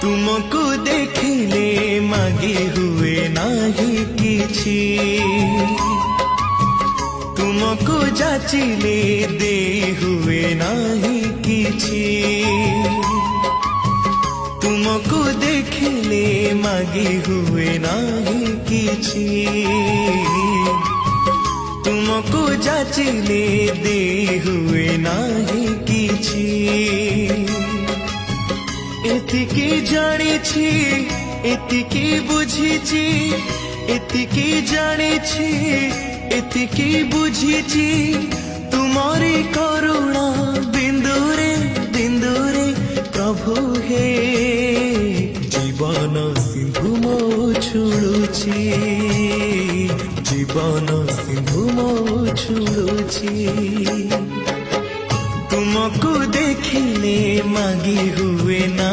तुमको देखिले मागी हुए नाही किछि, तुमको जाचिले दे हुए नाही किछि, तुमको देखिले मागी हुए नाही किछि, तुमको जाचिले दे हुए नाही किछि। एतिकी जानिछि एतिकी बुझिछि, एतिकी जानिछि एतिकी बुझिछि, तुमरी करुणा बिंदुरे बिंदुरे प्रभु हे जीवन सिंधु मो छुड़ुछि, जीवन सिंधु मो छुड़ुछि। तुमको देखिले मागी हुए ना